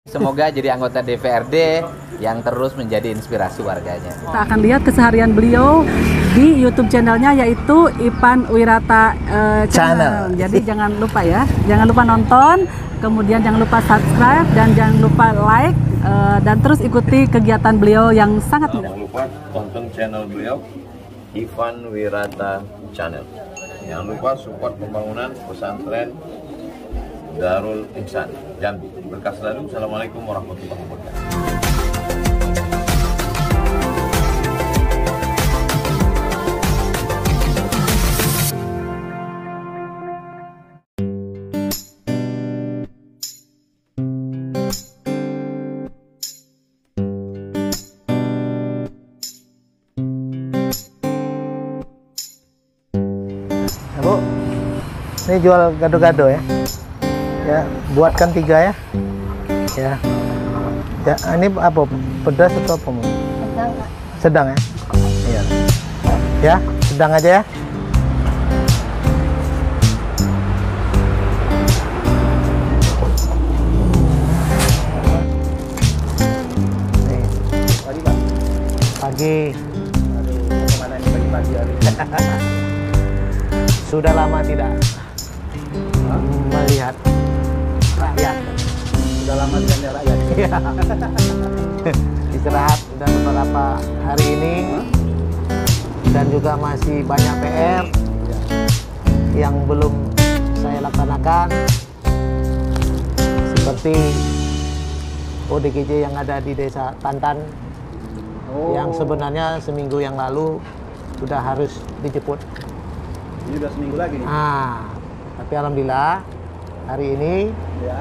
Semoga jadi anggota DPRD yang terus menjadi inspirasi warganya. Kita akan lihat keseharian beliau di YouTube channelnya, yaitu Ipan Wirata Channel. Jadi jangan lupa ya, jangan lupa nonton, kemudian jangan lupa subscribe dan jangan lupa like, dan terus ikuti kegiatan beliau yang sangat mudah. Jangan lupa tonton channel beliau, Ipan Wirata Channel. Jangan lupa support pembangunan pesantren Darul Ihsan Jambi. Berkah selalu. Assalamualaikum warahmatullahi wabarakatuh. Bu, ini jual gado-gado ya. Ya, buatkan 3 ya. Ya. Ya, ini apa? Pedas atau apa? Sedang, Kak. Sedang ya? Iya. Ya, sedang aja ya. Nih. Pagi, Pak. Pagi. Aduh, kemana ini pagi-pagi hari? Sudah lama tidak melihat rakyat. Sudah lama tidak ada rakyat. Istirahat sudah beberapa hari ini, dan juga masih banyak PR yang belum saya laksanakan, seperti ODGJ yang ada di Desa Tantan, yang sebenarnya seminggu yang lalu sudah harus dijemput. Ini udah seminggu lagi nih. Tapi alhamdulillah hari ini Ya.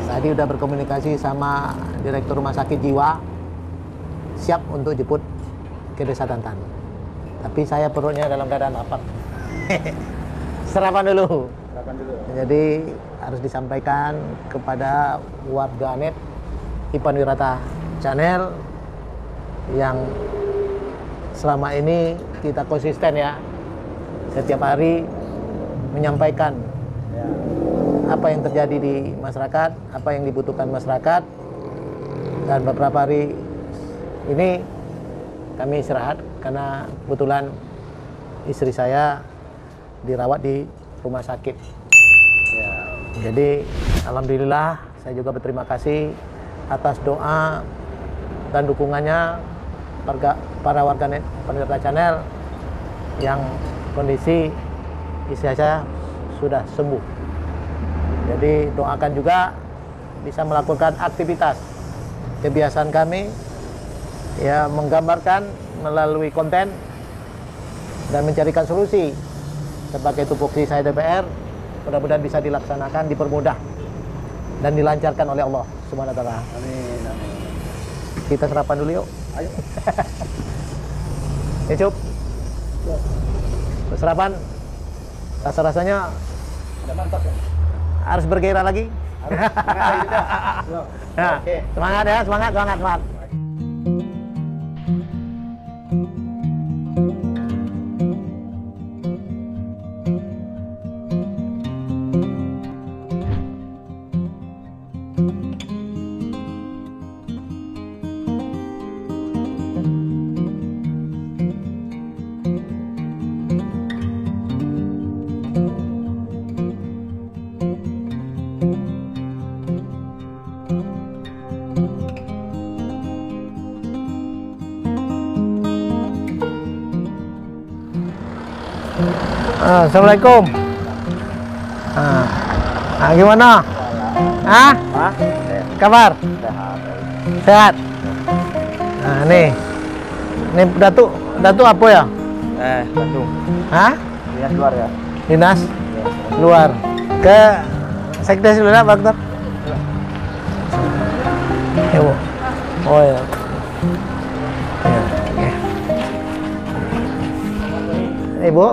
tadi udah berkomunikasi sama Direktur Rumah Sakit Jiwa, siap untuk jemput ke Desa Tantan. Tapi saya perutnya dalam keadaan lapar. Sarapan dulu. Sarapan dulu. Jadi harus disampaikan kepada warganet Ipan Wirata Channel yang selama ini kita konsisten ya, setiap hari menyampaikan apa yang terjadi di masyarakat, apa yang dibutuhkan masyarakat. Dan beberapa hari ini kami istirahat karena kebetulan istri saya dirawat di rumah sakit. Ya. Jadi alhamdulillah saya juga berterima kasih atas doa dan dukungannya para warganet Ipan Wirata Channel yang kondisi istri saya sudah sembuh. Jadi doakan juga bisa melakukan aktivitas kebiasaan kami, ya, menggambarkan melalui konten dan mencarikan solusi sebagai tupoksi saya DPR. Mudah-mudahan bisa dilaksanakan, dipermudah dan dilancarkan oleh Allah Subhanahu wa taala. Amin, amin. Kita sarapan dulu yuk. Ayo. Ya, Cup. Sarapan. Rasa-rasanya Udah mantap ya? harus bergairah lagi. Harus. Semangat juga. Nah, Oke. semangat ya, semangat. Assalamualaikum. Gimana? Kabar? Sehat. Nah, nih Datuk apa ya? Satu. Lihat luar ya. Dinas luar. Ke Sekdes dulu Pak Dokter. Ya, Bu. Oh ya. Ya, oke. Ibu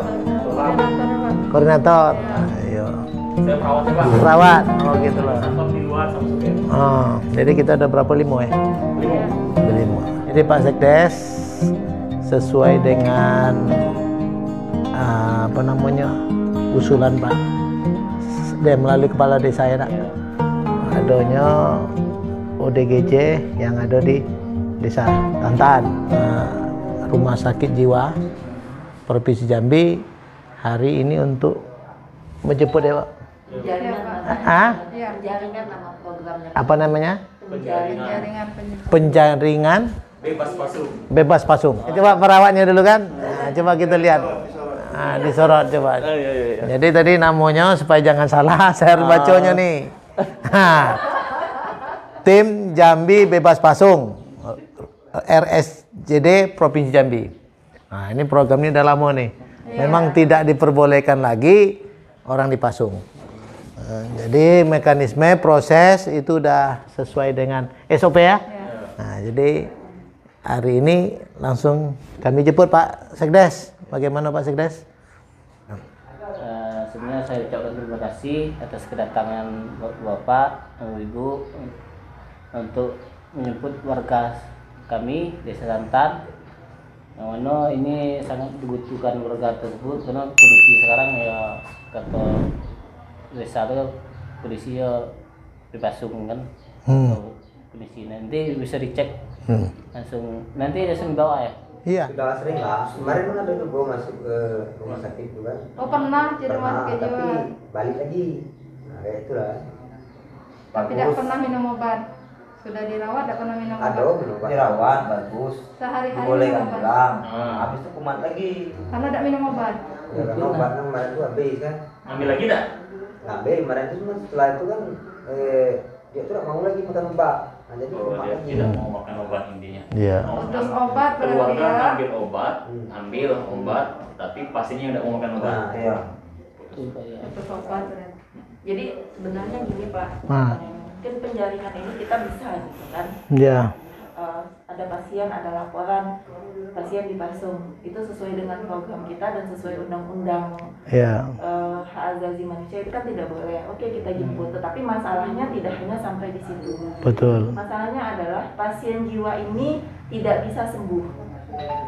koordinator. Ayo. Saya perawatnya Pak. Perawat. Oh gitu loh. Staf di luar sama supir. Oh, jadi kita ada berapa limo ya? Limo. Jadi Pak Sekdes sesuai dengan apa namanya usulan Pak melalui kepala desa ya nak. Adanya ODGJ yang ada di Desa Tantan, Rumah Sakit Jiwa Provinsi Jambi hari ini untuk menjemput ya Pak. Jaringan nama programnya. Apa namanya? Penjaringan Penjaringan bebas pasung. Coba perawatnya dulu kan. Nah, coba kita lihat. Nah, disorot coba. Jadi tadi namanya supaya jangan salah saya harus bacanya nih. Nah, Tim Jambi Bebas Pasung RSJD Provinsi Jambi. Nah, ini program ini udah lama nih. Memang tidak diperbolehkan lagi orang dipasung. Jadi mekanisme proses itu udah sesuai dengan SOP ya. Nah, jadi hari ini langsung kami jemput Pak Sekdes. Bagaimana Pak Sekdes? Sebenarnya saya ucapkan terima kasih atas kedatangan Bapak, Ibu untuk menjemput warga kami Desa Tantan, yang mana ini sangat dibutuhkan warga tersebut karena kondisi sekarang ya kata desa itu kondisinya dipasung kan. Kondisi nanti bisa dicek langsung, nanti langsung dibawa ya. Iya. Sudah sering lah. Kemarin kan ada juga masuk ke rumah sakit juga. Oh pernah di rumah sakit jiwa. Tapi balik lagi. Nah, kayak itulah. Tidak pernah minum obat. Sudah dirawat, tidak pernah minum obat. Ada minum obat. Dirawat bagus. Sehari-hari Bolehkan minum obat. pulang. Habis itu kumat lagi. Karena tidak minum obat. Ya, karena obatnya kemarin itu habis kan. Ambil lagi dah. Ambil kemarin itu cuma setelah itu kan dia tuh tidak mau lagi makan obat. Nah, jadi Oh, kumat dia lagi. tidak mau makan obat intinya. Iya. Terus obat berarti Keluarga ya. ambil obat, tapi pasiennya tidak mau makan obat. Nah, iya. Terus obat berarti. Jadi sebenarnya gini Pak. Nah. Mungkin penjaringan ini kita bisa gitu kan. Iya. Ada pasien, ada laporan pasien dipasung. Itu sesuai dengan program kita dan sesuai undang-undang Iya. hak asasi manusia itu kan tidak boleh. Oke kita jemput, tetapi masalahnya tidak hanya sampai di situ. Betul. Masalahnya adalah pasien jiwa ini tidak bisa sembuh.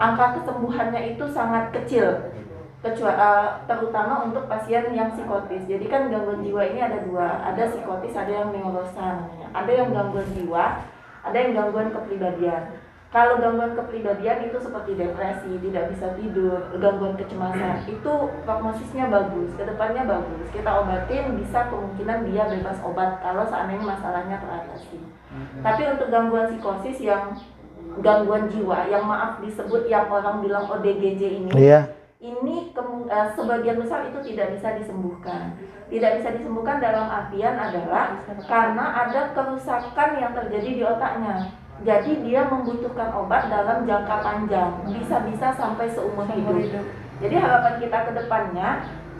Angka kesembuhannya itu sangat kecil, terutama untuk pasien yang psikotis. Jadi kan gangguan jiwa ini ada dua, ada psikotis, ada yang neurosa namanya. Ada yang gangguan jiwa, ada yang gangguan kepribadian. Kalau gangguan kepribadian itu seperti depresi, tidak bisa tidur, gangguan kecemasan, itu prognosisnya bagus, kedepannya bagus. Kita obatin, bisa kemungkinan dia bebas obat kalau seandainya masalahnya teratasi. Tapi untuk gangguan psikosis yang gangguan jiwa, yang maaf disebut yang orang bilang ODGJ ini, ini sebagian besar itu tidak bisa disembuhkan. Tidak bisa disembuhkan dalam artian adalah karena ada kerusakan yang terjadi di otaknya. Jadi dia membutuhkan obat dalam jangka panjang, bisa-bisa sampai seumur hidup. Jadi harapan kita ke depannya,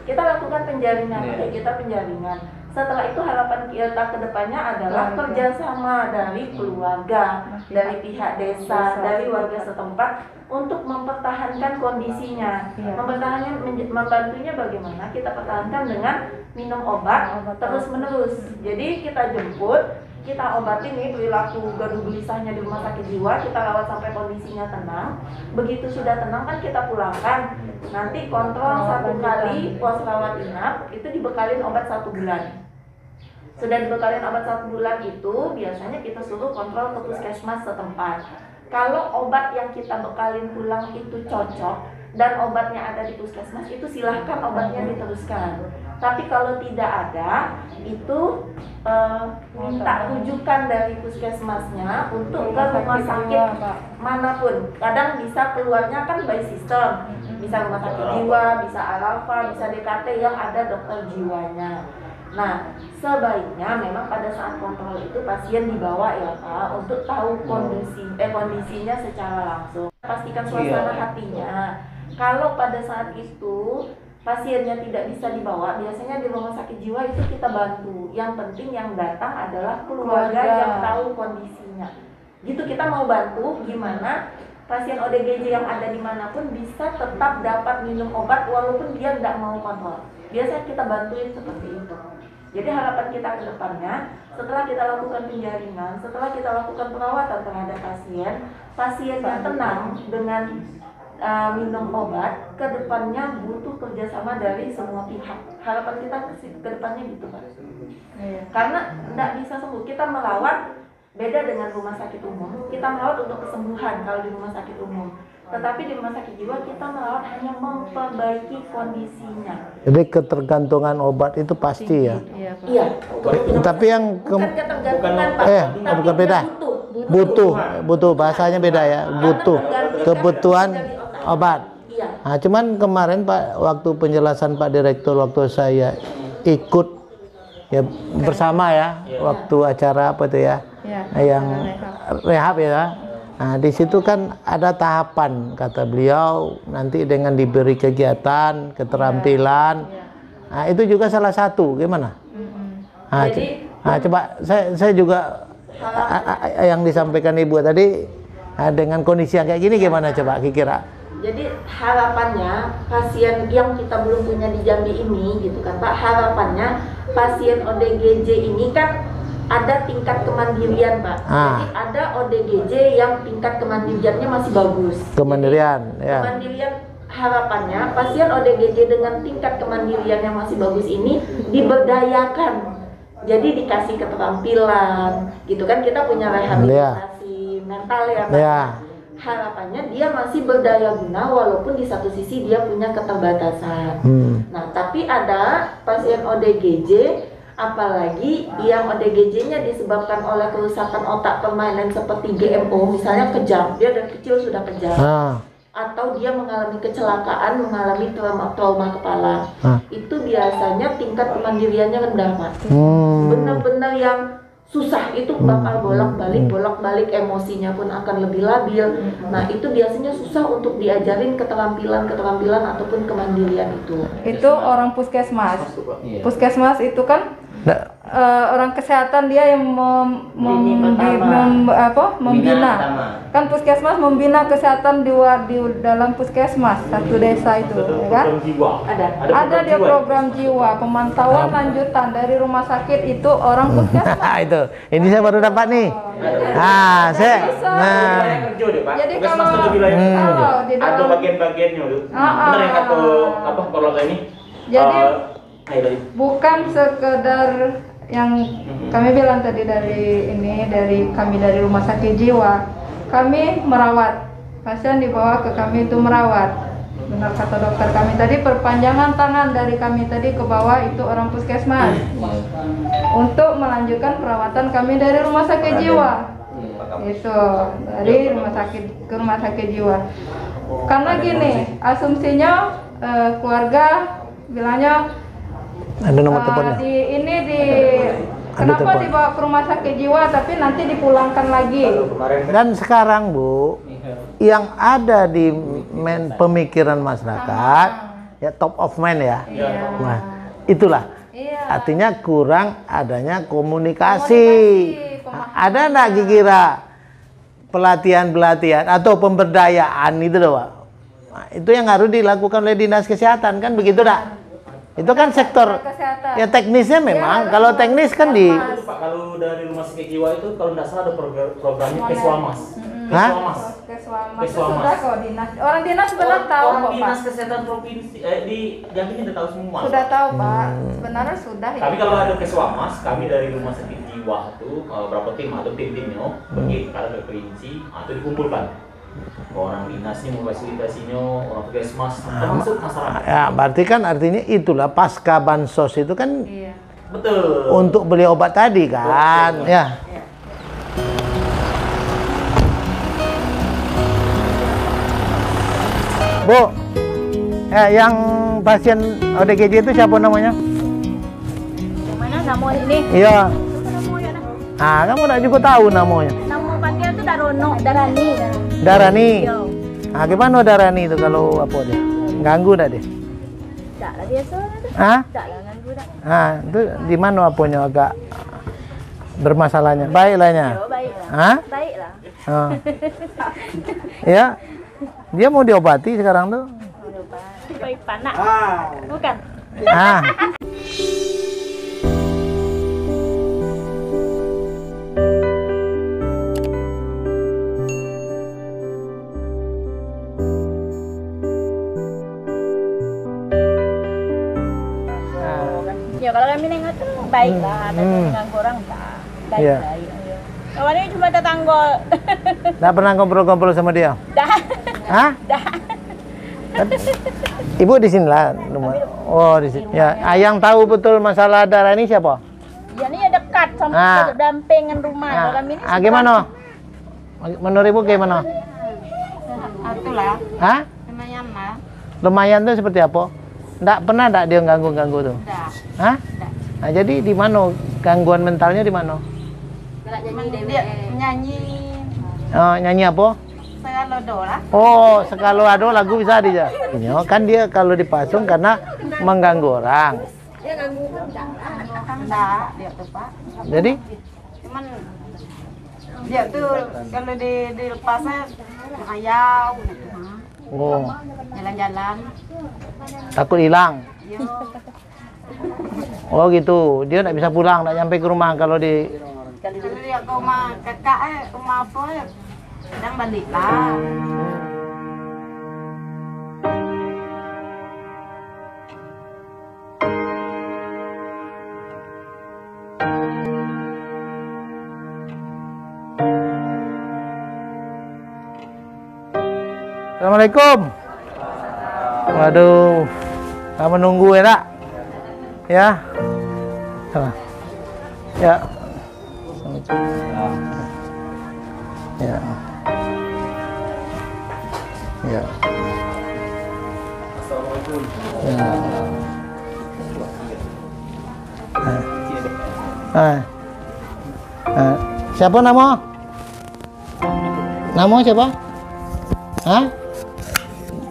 kita lakukan penjaringan, kita penjaringan. Setelah itu harapan kita ke depannya adalah kerjasama dari keluarga, dari pihak desa, dari warga setempat untuk mempertahankan kondisinya. Membantunya bagaimana? Kita pertahankan dengan minum obat terus-menerus. Jadi kita jemput, kita obatin nih perilaku gaduh gelisahnya di rumah sakit jiwa, kita rawat sampai kondisinya tenang. Begitu sudah tenang kan kita pulangkan. Nanti kontrol 1 kali pos rawat inap itu dibekalin obat 1 bulan. Sudah dibekalin obat 1 bulan itu biasanya kita suruh kontrol ke puskesmas setempat. Kalau obat yang kita bekalin pulang itu cocok dan obatnya ada di puskesmas, itu silahkan obatnya diteruskan. Tapi kalau tidak ada, itu minta rujukan dari puskesmasnya untuk ke rumah sakit manapun. Kadang bisa keluarnya kan by system, bisa rumah sakit jiwa, bisa Al-Alfa, bisa DKT yang ada dokter jiwanya. Nah, sebaiknya memang pada saat kontrol itu pasien dibawa ya Pak, untuk tahu kondisinya secara langsung. Pastikan suasana hatinya. Kalau pada saat itu pasiennya tidak bisa dibawa, biasanya di rumah sakit jiwa itu kita bantu. Yang penting yang datang adalah keluarga yang tahu kondisinya. Gitu kita mau bantu gimana pasien ODGJ yang ada dimanapun bisa tetap dapat minum obat walaupun dia tidak mau kontrol. Biasanya kita bantuin seperti itu. Jadi harapan kita ke depannya, setelah kita lakukan penjaringan, setelah kita lakukan perawatan terhadap pasien yang tenang dengan minum obat, ke depannya butuh kerjasama dari semua pihak. Harapan kita ke depannya gitu Pak. Karena tidak bisa sembuh, kita merawat Beda dengan rumah sakit umum, kita merawat untuk kesembuhan kalau di rumah sakit umum. Tetapi di rumah sakit jiwa kita merawat hanya memperbaiki kondisinya. Jadi ketergantungan obat itu pasti ya. Iya. Tapi yang Bukan ketergantungan Pak, tapi bukan beda. Butuh bahasanya beda ya. Butuh kebutuhan obat. Iya. Nah, cuman kemarin Pak, waktu penjelasan Pak Direktur waktu saya ikut ya bersama ya, waktu acara apa itu ya, yang rehab ya. Nah, di situ kan ada tahapan, kata beliau, nanti dengan diberi kegiatan, keterampilan. Nah, itu juga salah satu, gimana? Nah, coba saya juga yang disampaikan Ibu tadi, dengan kondisi yang kayak gini gimana coba kira-kira? Jadi harapannya pasien yang kita belum punya di Jambi ini gitu kan Pak, harapannya pasien ODGJ ini kan ada tingkat kemandirian Pak. Jadi ada ODGJ yang tingkat kemandiriannya masih bagus. Kemandirian, jadi, ya. Kemandirian harapannya pasien ODGJ dengan tingkat kemandirian yang masih bagus ini diberdayakan. Jadi dikasih keterampilan, gitu kan, kita punya rehabilitasi mental ya Pak. Harapannya dia masih berdaya guna walaupun di satu sisi dia punya keterbatasan. Nah, tapi ada pasien ODGJ apalagi yang ODGJ-nya disebabkan oleh kerusakan otak permanen seperti GMO, misalnya kejam, dia dari kecil sudah kejam, atau dia mengalami kecelakaan, mengalami trauma kepala, itu biasanya tingkat kemandiriannya rendah Pak. Benar-benar yang susah itu bakal bolak-balik emosinya pun akan lebih labil. Nah, itu biasanya susah untuk diajarin keterampilan ataupun kemandirian itu. Itu orang puskesmas. Puskesmas itu kan orang kesehatan, dia yang membina. Kan puskesmas membina kesehatan di dalam puskesmas satu desa itu, kan? Ada dia program jiwa, pemantauan lanjutan dari rumah sakit itu orang puskesmas. Itu, ini saya baru dapat nih. Jadi kalau di dalam atau bagian-bagiannya itu, benar ya atau apa program ini? Jadi bukan sekedar yang kami bilang tadi dari kami dari rumah sakit jiwa, kami merawat pasien, dibawa ke kami itu merawat. Benar kata dokter kami tadi, perpanjangan tangan dari kami tadi ke bawah itu orang puskesmas untuk melanjutkan perawatan kami dari rumah sakit jiwa. Itu dari rumah sakit ke rumah sakit jiwa. Karena gini, asumsinya keluarga bilangnya ada nomor teleponnya. Kenapa dibawa ke rumah sakit jiwa tapi nanti dipulangkan lagi? Dan sekarang Bu, yang ada di pemikiran masyarakat ya top of mind ya. Nah, itulah. Artinya kurang adanya komunikasi. Ada enggak kira pelatihan atau pemberdayaan itu loh, Pak? Nah, itu yang harus dilakukan oleh Dinas Kesehatan, kan begitu dak? Itu kan sektor ya teknisnya memang. Kalau teknis kan di Pak, kalau dari rumah sakit jiwa itu kalau tidak salah ada programnya Keswamas. Keswamas. Sudah kok dinas. Orang dinas sebenarnya tahu kok Pak. Dinas Kesehatan Provinsi di Jambi sudah tahu semua. Sudah tahu Pak. Sebenarnya sudah. Tapi kalau ada Keswamas, kami dari rumah sakit jiwa itu berapa tim atau tim-timnya pergi ke provinsi atau dikumpulkan. Orang dinasnya memfasilitasinya, orang puskesmas, termasuk masyarakat. Ya, berarti kan artinya itulah pasca bansos itu kan betul untuk beli obat tadi kan, ya. Bu, yang pasien ODGJ itu siapa namanya? Yang mana nama ini? Iya. Kamu udah juga tahu namanya? Nama panggil itu Darani. Darani. Gimana Darani itu kalau apa dia? Ganggu dah dia? Tak lah biasa. Tak lah ganggu dah. Itu di mana apanya agak bermasalahnya? Baiklah. Baiklah. Baiklah. Ya. Dia mau diobati sekarang tuh? Baik panak. Bukan. Ya kalau kami nengok tuh baiklah, tapi mengganggu orang tak baik-baik. Mana cuma tetanggol. Nggak pernah ngobrol-ngobrol sama dia? Dah. Hah? Dah. Ibu di sini lah rumah. Oh, di sini. Ya, yang tahu betul masalah darah ini siapa? Ya ini ya dekat sama dampingan rumah. Dalam ini. Gimana? Menurut Ibu gimana? Itulah. Hah? Lumayan lah. Lumayan tuh seperti apa? Nggak pernah dia ganggu-ganggu tuh? Dah. Hah? Nah, jadi di mana gangguan mentalnya di mana? Dia nyanyi. Oh, nyanyi apa? Sekalodo lah. Oh, sekalodo lagu bisa dia. Kan dia kalau dipasung karena mengganggu orang. Dia ganggu kan enggak, dia tuh Pak. Jadi? Cuman dia tuh kalau dilepasnya ayau gitu. Oh, Jalan-jalan. takut hilang. Iya. Oh gitu, dia nggak bisa pulang, nggak nyampe ke rumah kalau di. Kalau dia ke rumah kakak rumah apa ya, kadang balik lah. Assalamualaikum. Waduh, nggak menunggu ya nak? Ya. Salah. Ya. Ya. Ya. Assalamualaikum. Ya. Siapa nama? Nama siapa? Hah?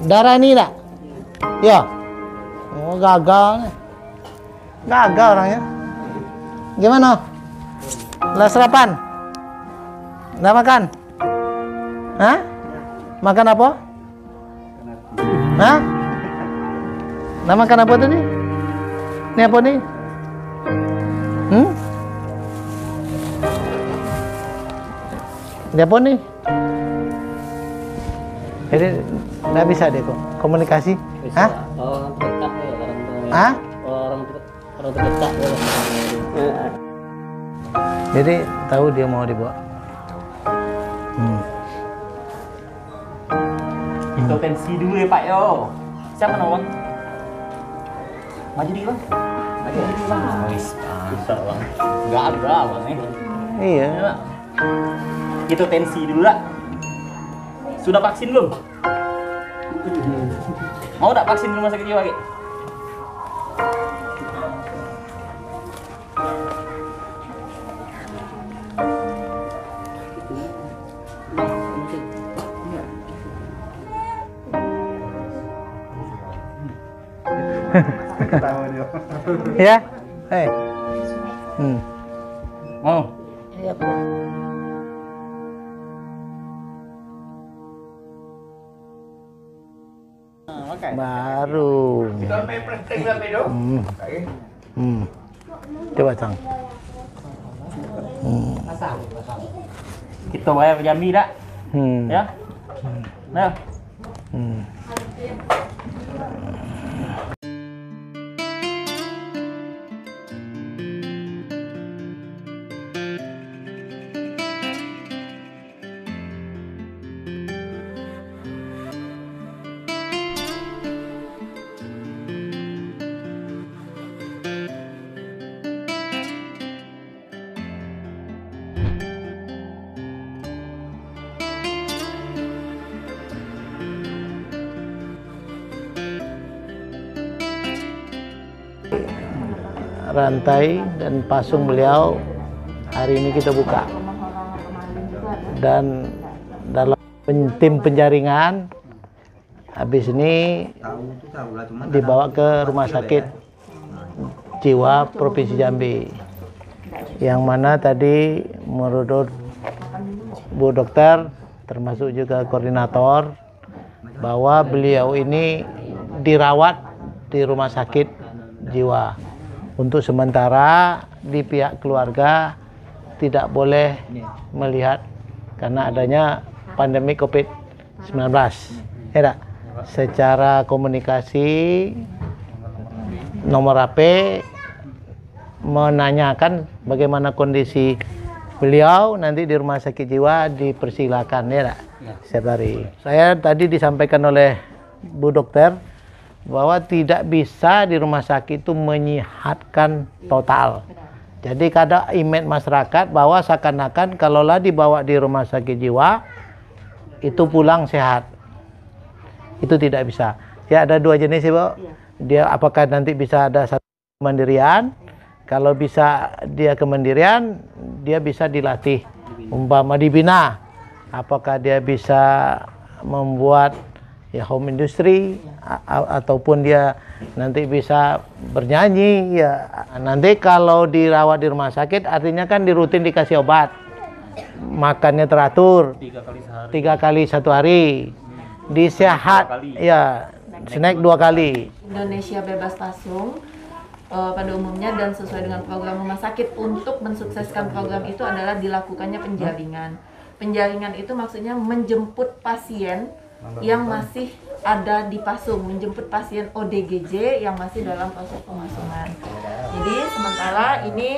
Darah ini tak? Ya. Oh, gagal nih. Gagal orangnya. Gimana? Lah sarapan? Nggak makan? Hah? Makan apa? Hah? Nggak makan apa tadi? Ini apa nih? Ini apa nih? Jadi nggak bisa deh kok komunikasi. Bisa. Hah? Orang terdekat ya, orang tua. Hah? Orang terdekat ya. Jadi tahu dia mau dibawa. Itu tensi dulu ya Pak yo. Siapa nama Bang? Maju dikit Bang. Maju dikit Bang. Bisa Bang. Nggak ada Bang nih. Iya. Itu tensi dulu lah. Sudah vaksin belum? Mau tak vaksin di rumah sakit jiwa Ki? Ya? Mau? Iya, Pak. Baru. Coba Cang. Kita bayar Jambi tak? Ya? Nah. Rantai dan pasung beliau hari ini kita buka, dan dalam tim penjaringan habis ini dibawa ke rumah sakit jiwa Provinsi Jambi, yang mana tadi menurut Bu Dokter termasuk juga koordinator bahwa beliau ini dirawat di rumah sakit jiwa. Untuk sementara di pihak keluarga tidak boleh melihat karena adanya pandemi COVID-19. Ya, secara komunikasi nomor HP menanyakan bagaimana kondisi beliau nanti di rumah sakit jiwa dipersilakan ya, nak? Setiap hari. Saya tadi disampaikan oleh Bu Dokter bahwa tidak bisa di rumah sakit itu menyehatkan total. Jadi kadang image masyarakat bahwa seakan-akan kalaulah dibawa di rumah sakit jiwa itu pulang sehat. Itu tidak bisa. Ya ada dua jenis ya, Bu. Dia apakah nanti bisa ada satu kemandirian? Kalau bisa dia kemandirian, dia bisa dilatih, umpama dibina. Apakah dia bisa membuat ya home industry ataupun dia nanti bisa bernyanyi ya. Nanti kalau dirawat di rumah sakit artinya kan dirutin dikasih obat, makannya teratur 3 kali 1 hari, disehat ya, snack 2 kali. Indonesia Bebas Pasung pada umumnya dan sesuai dengan program rumah sakit, untuk mensukseskan program itu adalah dilakukannya penjaringan. Penjaringan itu maksudnya menjemput pasien yang masih ada di pasung, menjemput pasien ODGJ yang masih dalam proses pemasungan. Jadi sementara ini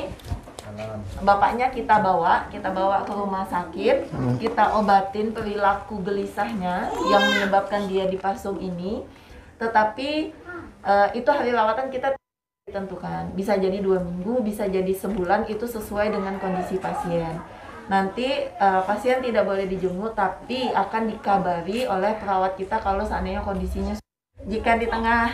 bapaknya kita bawa ke rumah sakit, kita obatin perilaku gelisahnya yang menyebabkan dia dipasung ini. Tetapi itu hari rawatan kita ditentukan, bisa jadi 2 minggu, bisa jadi sebulan, itu sesuai dengan kondisi pasien. Nanti pasien tidak boleh dijenguk, tapi akan dikabari oleh perawat kita kalau seandainya kondisinya. Jika di tengah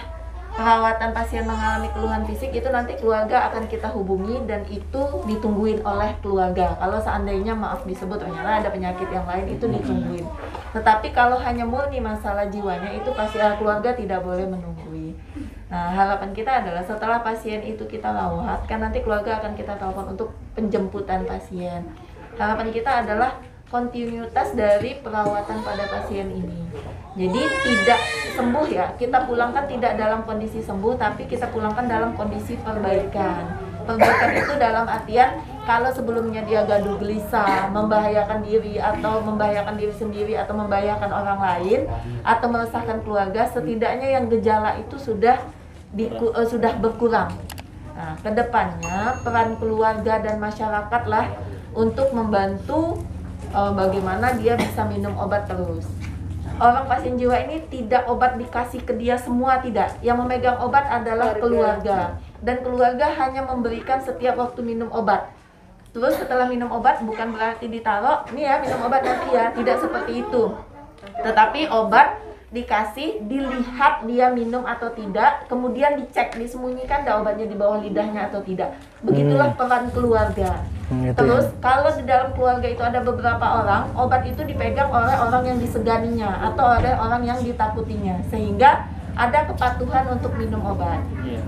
perawatan pasien mengalami keluhan fisik, itu nanti keluarga akan kita hubungi dan itu ditungguin oleh keluarga. Kalau seandainya maaf disebut ternyata ada penyakit yang lain, itu ditungguin. Tetapi kalau hanya murni masalah jiwanya, itu pasien keluarga tidak boleh menunggui. Nah, harapan kita adalah setelah pasien itu kita rawat, kan nanti keluarga akan kita telepon untuk penjemputan pasien. Harapan kita adalah kontinuitas dari perawatan pada pasien ini. Jadi tidak sembuh ya, kita pulangkan tidak dalam kondisi sembuh, tapi kita pulangkan dalam kondisi perbaikan. Perbaikan itu dalam artian kalau sebelumnya dia gaduh gelisah, membahayakan diri atau membahayakan diri sendiri atau membahayakan orang lain atau meresahkan keluarga, setidaknya yang gejala itu sudah berkurang. Nah, kedepannya peran keluarga dan masyarakat lah untuk membantu bagaimana dia bisa minum obat terus. Orang pasien jiwa ini tidak obat dikasih ke dia semua, tidak. Yang memegang obat adalah keluarga. Dan keluarga hanya memberikan setiap waktu minum obat. Terus setelah minum obat bukan berarti ditaruh, nih ya minum obat nanti ya, tidak seperti itu. Tetapi obat dikasih, dilihat dia minum atau tidak, kemudian dicek, disembunyikan ada obatnya di bawah lidahnya atau tidak. Begitulah peran keluarga. Terus kalau di dalam keluarga itu ada beberapa orang, obat itu dipegang oleh orang yang diseganinya atau oleh orang yang ditakutinya, sehingga ada kepatuhan untuk minum obat.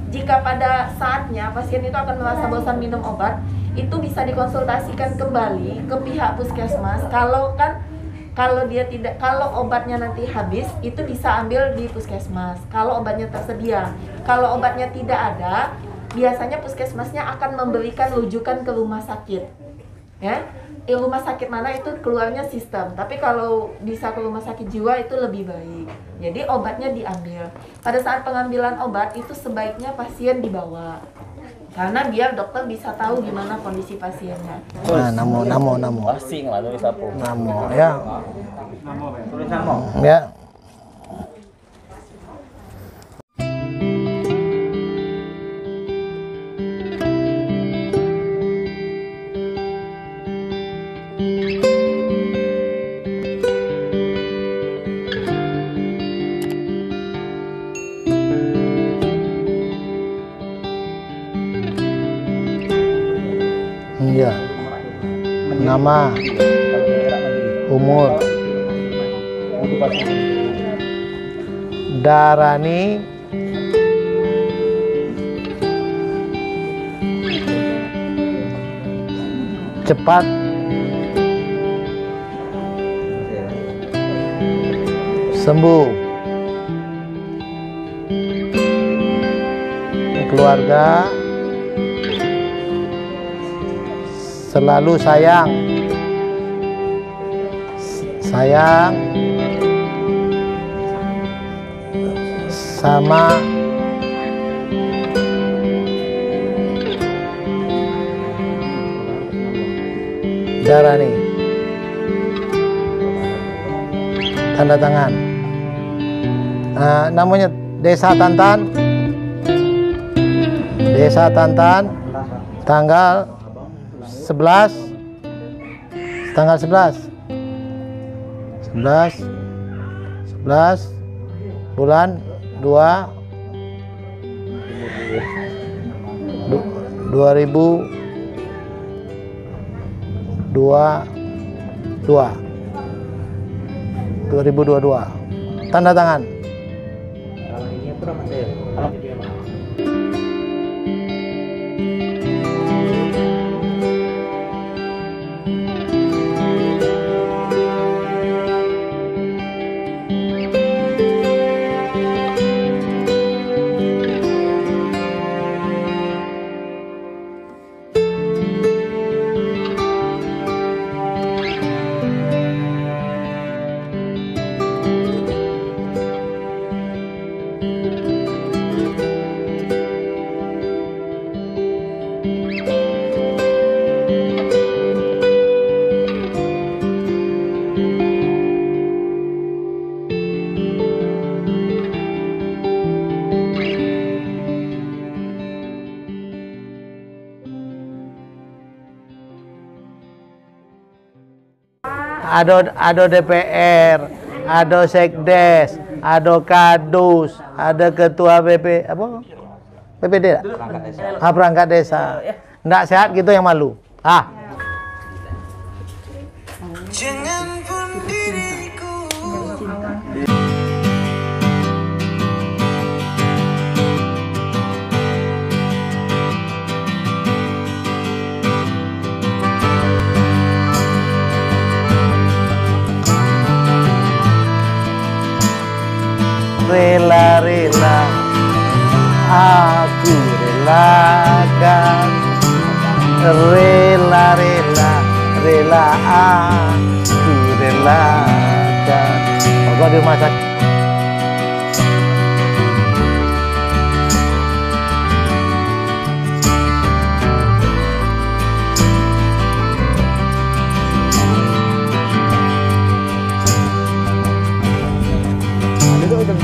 Jika pada saatnya pasien itu akan merasa bosan minum obat, itu bisa dikonsultasikan kembali ke pihak puskesmas. Kalau obatnya nanti habis, itu bisa ambil di puskesmas. Kalau obatnya tersedia, kalau obatnya tidak ada, biasanya puskesmasnya akan memberikan rujukan ke rumah sakit. Ya, di rumah sakit mana itu keluarnya sistem. Tapi kalau bisa ke rumah sakit jiwa itu lebih baik. Jadi obatnya diambil. Pada saat pengambilan obat itu sebaiknya pasien dibawa. Karena biar dokter bisa tahu gimana kondisi pasiennya. Nah, namo. Asing lah tulis apa? Namo ya. Tulis namo. Ya. Iya. Nama, umur, Darani, cepat, sembuh, keluarga selalu sayang sama Darani. Tanda tangan. Namanya Desa Tantan. Desa Tantan. Tanggal 11. Tanggal 11. 11 bulan 2 2022. Tanda tangan. Kalau ini apa nama saya? Ada DPR, ada Sekdes, ada Kadus, ada Ketua BP apa? PPD? Perangkat desa. Perangkat desa. Nggak sehat gitu yang malu. Jangan pun diriku. Rela-rela aku relakan, rela-rela rela aku relakan. Pokok di rumah sakit.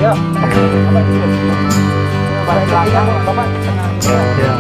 Ya. Bapak dulu. Bapak belakang, Bapak tengah. Ya.